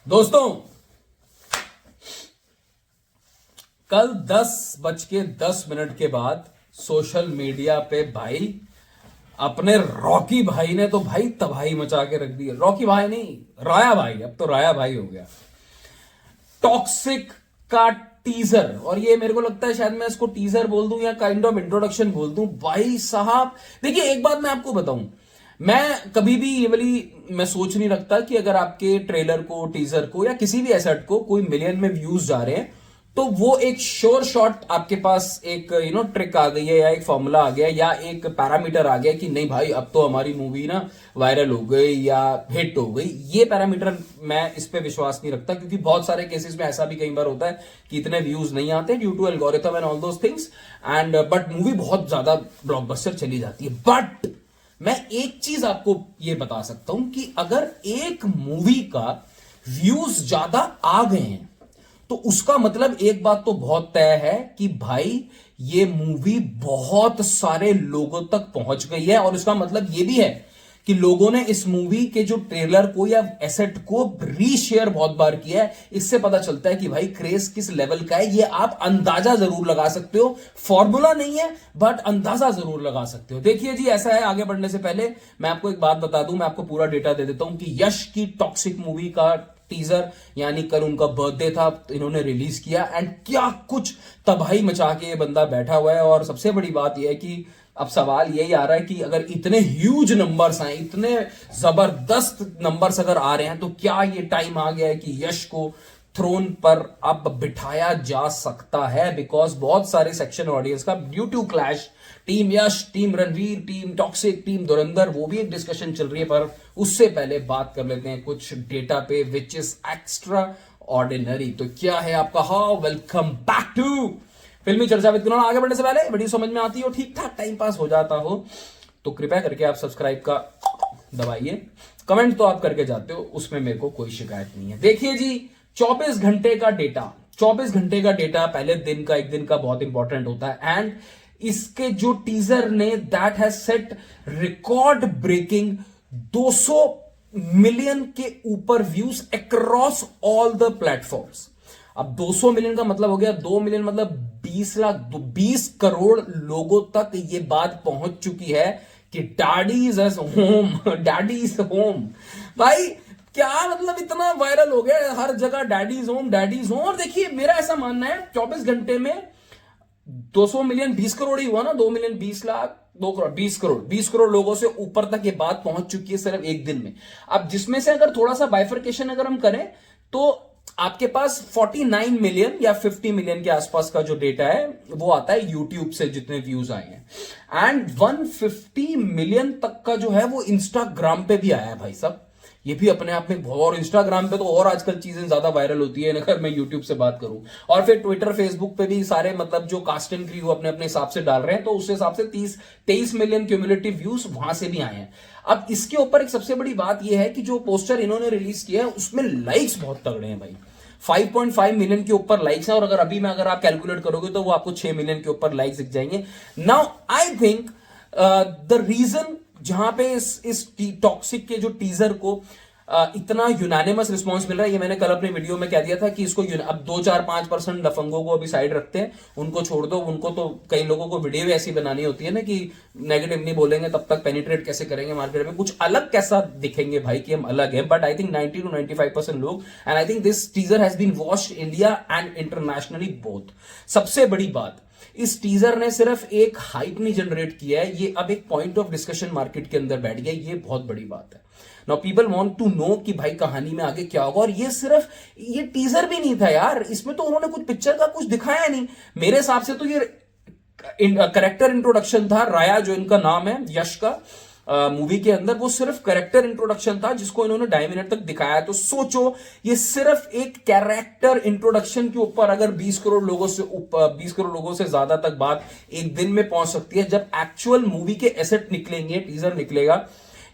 दोस्तों, कल 10:10 के बाद सोशल मीडिया पे भाई अपने रॉकी भाई ने तो भाई तबाही मचा के रख दी। रॉकी भाई नहीं, राया भाई, अब तो राया भाई हो गया। टॉक्सिक का टीजर, और ये मेरे को लगता है शायद मैं इसको टीजर बोल दूं या काइंड ऑफ इंट्रोडक्शन बोल दूं। भाई साहब देखिए, एक बात मैं आपको बताऊं, मैं कभी भी ये वाली मैं सोच नहीं रखता कि अगर आपके ट्रेलर को, टीजर को या किसी भी एसेट को कोई मिलियन में व्यूज जा रहे हैं तो वो एक श्योर शॉट आपके पास एक ट्रिक आ गई है या एक फॉर्मूला आ गया या एक पैरामीटर आ गया कि नहीं भाई अब तो हमारी मूवी ना वायरल हो गई या हिट हो गई। ये पैरामीटर मैं इस पे विश्वास नहीं रखता, क्योंकि बहुत सारे केसेस में ऐसा भी कई बार होता है कि इतने व्यूज नहीं आते due to algorithm and all those things, and but movie बहुत ज्यादा ब्लॉकबस्टर चली जाती है। बट मैं एक चीज आपको ये बता सकता हूं कि अगर एक मूवी का व्यूज ज्यादा आ गए हैं तो उसका मतलब एक बात तो बहुत तय है कि भाई ये मूवी बहुत सारे लोगों तक पहुंच गई है, और उसका मतलब ये भी है कि लोगों ने इस मूवी के जो ट्रेलर को या एसेट को रीशेयर बहुत बार किया है। इससे पता चलता है कि भाई क्रेज किस लेवल का है। ये आप अंदाजा जरूर लगा सकते हो, फॉर्मूला नहीं है बट अंदाजा जरूर लगा सकते हो। देखिए जी, ऐसा है, आगे बढ़ने से पहले मैं आपको एक बात बता दूं, मैं आपको पूरा डेटा दे देता हूं कि यश की टॉक्सिक मूवी का टीजर, यानी कल उनका बर्थडे था, तो इन्होंने रिलीज किया एंड क्या कुछ तबाही मचा के ये बंदा बैठा हुआ है। और सबसे बड़ी बात यह है कि अब सवाल यही आ रहा है कि अगर इतने ह्यूज नंबर्स आए, इतने जबरदस्त नंबर्स अगर आ रहे हैं, तो क्या ये टाइम आ गया है कि यश को थ्रोन पर अब बिठाया जा सकता है? बिकॉज बहुत सारे सेक्शन ऑडियंस का due to clash, team Yash, team Ranveer, team Toxic, team Dhurandhar, वो भी एक डिस्कशन चल रही है। पर उससे पहले बात कर लेते हैं कुछ डेटा पे विच इज एक्स्ट्रा ऑर्डिनरी। तो क्या है आपका हाउ, वेलकम बैक टू फिल्मी चर्चा विद कुणाल। आगे बढ़ने से पहले वीडियो समझ में आती हो, ठीक ठाक टाइम पास हो जाता हो, तो कृपया करके आप सब्सक्राइब का दबाइए। कमेंट तो आप करके जाते हो, उसमें मेरे को कोई शिकायत नहीं है। देखिए जी, 24 घंटे का डेटा, 24 घंटे का डेटा पहले दिन का, एक दिन का बहुत इंपॉर्टेंट होता है। एंड इसके जो टीजर ने that has set record breaking 200 million के ऊपर views across all the platforms. अब 200 मिलियन का मतलब हो गया 2 मिलियन, मतलब 20 लाख, 20 करोड़ लोगों तक ये बात पहुंच चुकी है कि daddy is home, daddy is home. भाई क्या मतलब, इतना वायरल हो गया हर जगह, daddy is home, daddy is home. और देखिए, मेरा ऐसा मानना है 24 घंटे में 200 मिलियन 20 करोड़ ही हुआ ना, 2 मिलियन 20 लाख, 2 करोड़ 20 करोड़ लोगों से ऊपर तक ये बात पहुंच चुकी है सिर्फ एक दिन में। अब जिसमें से अगर थोड़ा सा बाइफर्केशन अगर हम करें तो आपके पास 49 मिलियन या 50 मिलियन के आसपास का जो डेटा है वो आता है यूट्यूब से, जितने व्यूज आए हैं। एंड 150 मिलियन तक का जो है वो इंस्टाग्राम पे भी आया है भाई साहब। ये भी अपने आप में, और इंस्टाग्राम पे तो और आजकल चीजें ज्यादा वायरल होती है अगर मैं यूट्यूब से बात करूं। और फिर ट्विटर, फेसबुक पे भी सारे मतलब जो कास्ट एंड क्रू अपने अपने हिसाब से डाल रहे हैं, तो उस हिसाब से 23 मिलियन क्यूमुलेटिव व्यूज वहां से भी आए हैं। अब इसके ऊपर एक सबसे बड़ी बात यह है कि जो पोस्टर इन्होंने रिलीज किया है उसमें लाइक्स बहुत तगड़े हैं भाई। 5.5 मिलियन के ऊपर लाइक्स हैं, और अगर आप कैलकुलेट करोगे तो वो आपको 6 मिलियन के ऊपर लाइक्स दिख जाएंगे। Now I think the reason जहां पे इस टॉक्सिक के जो टीजर को इतना यूनानिमस रिस्पांस मिल रहा है, ये मैंने कल अपने वीडियो में कह दिया था कि इसको अब 2-4-5% लफंगों को अभी साइड रखते हैं, उनको छोड़ दो। उनको तो कई लोगों को वीडियो ऐसी बनानी होती है ना कि नेगेटिव नहीं बोलेंगे तब तक पेनिट्रेट कैसे करेंगे मार्केट में, कुछ अलग कैसा दिखेंगे भाई कि हम अलग हैं। बट आई थिंक 90 to 95% लोग, and I think this teaser has been watched India and internationally both. सबसे बड़ी बात, इस टीजर ने सिर्फ एक हाइप नहीं जनरेट किया है, ये अब एक पॉइंट ऑफ डिस्कशन मार्केट के अंदर बैठ गया। ये बहुत बड़ी बात है। Now people want to know कि भाई कहानी में आगे क्या होगा। और ये सिर्फ ये टीजर भी नहीं था यार, इसमें तो उन्होंने कुछ पिक्चर का कुछ दिखाया नहीं। मेरे हिसाब से तो ये कैरेक्टर इंट्रोडक्शन था। राया जो इनका नाम है, यश का, मूवी के अंदर वो सिर्फ कैरेक्टर इंट्रोडक्शन था जिसको इन्होंने 2.5 मिनट तक दिखाया। तो सोचो, ये सिर्फ एक कैरेक्टर इंट्रोडक्शन के ऊपर अगर 20 करोड़ लोगों से ज्यादा तक बात एक दिन में पहुंच सकती है। जब एक्चुअल मूवी के एसेट निकलेंगे, टीजर निकलेगा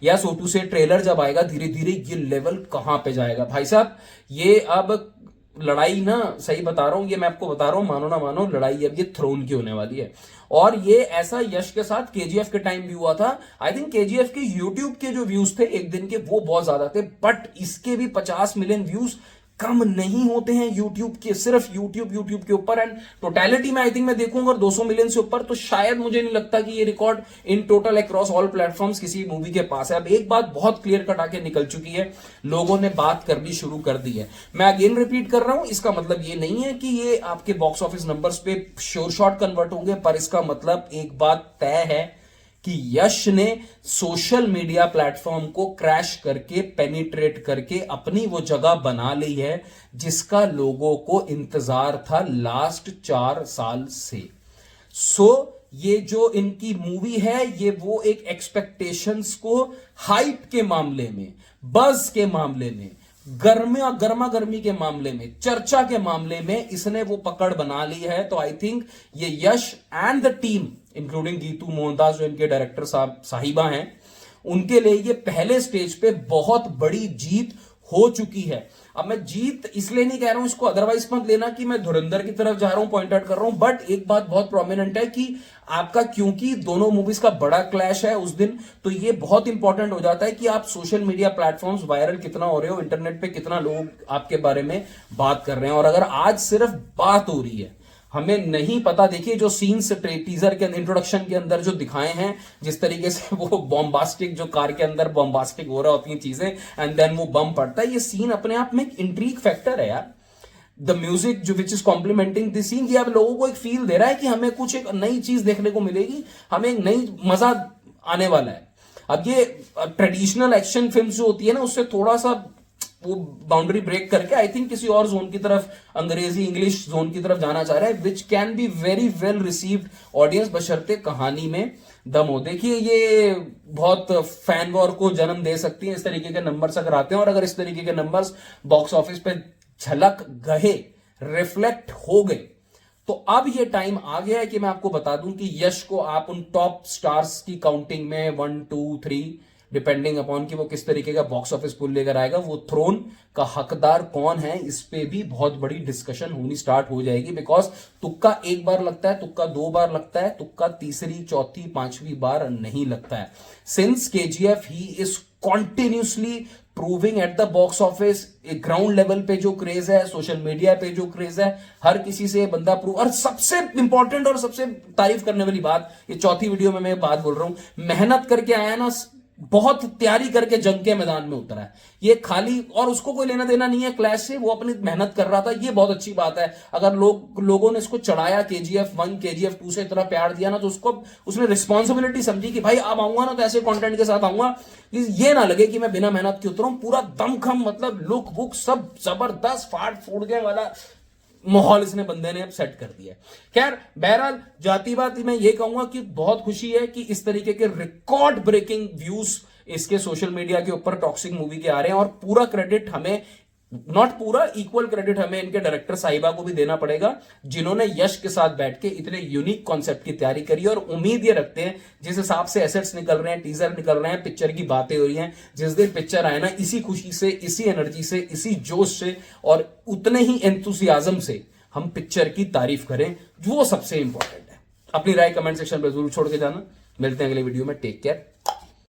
या सो टू से ट्रेलर जब आएगा, धीरे धीरे ये लेवल कहां पे जाएगा भाई साहब। ये अब लड़ाई ना, सही बता रहा हूं, ये मैं आपको बता रहा हूं, मानो ना मानो, लड़ाई अब ये थ्रोन की होने वाली है। और ये ऐसा यश के साथ केजीएफ के टाइम भी हुआ था। आई थिंक केजीएफ के यूट्यूब के जो व्यूज थे एक दिन के वो बहुत ज्यादा थे, बट इसके भी 50 मिलियन व्यूज कम नहीं होते हैं यूट्यूब के, सिर्फ यूट्यूब के ऊपर। एंड टोटलिटी में आई थिंक मैं देखूंगा 200 मिलियन से ऊपर, तो शायद मुझे नहीं लगता कि ये record in total across all platforms किसी मूवी के पास है। अब एक बात बहुत क्लियर कट आके निकल चुकी है, लोगों ने बात करनी शुरू कर दी है। मैं अगेन रिपीट कर रहा हूं, इसका मतलब ये नहीं है कि ये आपके बॉक्स ऑफिस नंबर्स पे श्योर शॉट कन्वर्ट होंगे, पर इसका मतलब एक बात तय है कि यश ने सोशल मीडिया प्लेटफॉर्म को क्रैश करके, पेनिट्रेट करके अपनी वो जगह बना ली है जिसका लोगों को इंतजार था लास्ट 4 साल से। ये जो इनकी मूवी है, ये वो एक एक्सपेक्टेशंस को हाइप के मामले में, बज के मामले में, गर्मा गर्मी के मामले में, चर्चा के मामले में इसने वो पकड़ बना ली है। तो आई थिंक ये Yash and the team including Geetu Mohandas जो इनके डायरेक्टर साहिबा हैं, उनके लिए ये पहले स्टेज पे बहुत बड़ी जीत हो चुकी है। अब मैं जीत इसलिए नहीं कह रहा हूं, इसको अदरवाइज मत लेना कि मैं धुरंधर की तरफ जा रहा हूं, पॉइंट आउट कर रहा हूं। बट एक बात बहुत प्रोमिनेंट है कि आपका, क्योंकि दोनों मूवीज का बड़ा क्लैश है उस दिन, तो ये बहुत इंपॉर्टेंट हो जाता है कि आप सोशल मीडिया प्लेटफॉर्म्स वायरल कितना हो रहे हो, इंटरनेट पे कितना लोग आपके बारे में बात कर रहे हैं। और अगर आज सिर्फ बात हो रही है, हमें नहीं पता, देखिए जो सीन्स टीजर के इंट्रोडक्शन के अंदर जो दिखाए हैं, जिस तरीके से वो बॉम्बास्टिक, जो कार के अंदर बॉम्बास्टिक हो रहा होती हैं चीजें, एंड देन वो बम पड़ता है, ये सीन अपने आप में एक इंट्रीग फैक्टर है यार। द म्यूजिक जो which is complementing this scene, ये अब लोगों को एक फील दे रहा है कि हमें कुछ एक नई चीज देखने को मिलेगी, हमें एक नई मजा आने वाला है। अब ये ट्रेडिशनल एक्शन फिल्म जो होती है ना, उससे थोड़ा सा वो बाउंड्री ब्रेक करके आई थिंक किसी और जोन की तरफ, अंग्रेजी इंग्लिश जोन की तरफ जाना चाह रहा है, which can be very well received audience, बशर्ते कहानी में दम हो। देखिए ये बहुत फैन वॉर को जन्म दे सकती है इस तरीके के नंबर्स अगर आते हैं, और अगर इस तरीके के नंबर्स बॉक्स ऑफिस पे झलक गए, रिफ्लेक्ट हो गए, तो अब ये टाइम आ गया है कि मैं आपको बता दूं कि यश को आप उन टॉप स्टार्स की काउंटिंग में 1 2 3 डिपेंडिंग अपॉन कि वो किस तरीके का बॉक्स ऑफिस पुल लेकर आएगा, वो थ्रोन का हकदार कौन है, इस पे भी बहुत बड़ी डिस्कशन होनी स्टार्ट हो जाएगी। बिकॉज तुक्का एक बार लगता है, तुक्का 2 बार लगता है, तुक्का तीसरी चौथी पांचवी बार नहीं लगता है। Since KGF he is continuously proving at the box office, ground level पे जो क्रेज है, सोशल मीडिया पे जो क्रेज है, हर किसी से बंदा प्रूव। और सबसे इंपॉर्टेंट और सबसे तारीफ करने वाली बात, ये चौथी वीडियो में मैं बात बोल रहा हूं, मेहनत करके आया ना, बहुत तैयारी करके जंग के मैदान में उतरा है ये खाली, और उसको कोई लेना देना नहीं है क्लैश से, वो अपनी मेहनत कर रहा था, ये बहुत अच्छी बात है। अगर लोगों ने इसको चढ़ाया केजीएफ 1 केजीएफ 2 से इतना प्यार दिया ना, तो उसने रिस्पॉन्सिबिलिटी समझी कि भाई अब आऊंगा ना तो ऐसे कंटेंट के साथ आऊंगा, ये ना लगे कि मैं बिना मेहनत के उतरा हूं। पूरा दमखम, मतलब लुक बुक सब जबरदस्त, फाड़ फूट गए वाला माहौल इसने बंदे ने अब सेट कर दिया। खैर बहरहाल जाती बात मैं ये कहूंगा कि बहुत खुशी है कि इस तरीके के रिकॉर्ड ब्रेकिंग व्यूज इसके सोशल मीडिया के ऊपर टॉक्सिक मूवी के आ रहे हैं, और पूरा क्रेडिट हमें, नॉट पूरा, इक्वल क्रेडिट हमें इनके डायरेक्टर साहिबा को भी देना पड़ेगा, जिन्होंने यश के साथ बैठ के इतने यूनिक कॉन्सेप्ट की तैयारी करी। और उम्मीद ये रखते हैं जिस हिसाब से एसेट्स निकल रहे हैं, टीजर निकल रहे हैं, पिक्चर की बातें हो रही हैं, जिस दिन पिक्चर आए ना, इसी खुशी से, इसी एनर्जी से, इसी जोश से और उतने ही एंथुसियाज्म से हम पिक्चर की तारीफ करें, वो सबसे इंपॉर्टेंट है। अपनी राय कमेंट सेक्शन पर जरूर छोड़ के जाना। मिलते हैं अगले वीडियो में, टेक केयर।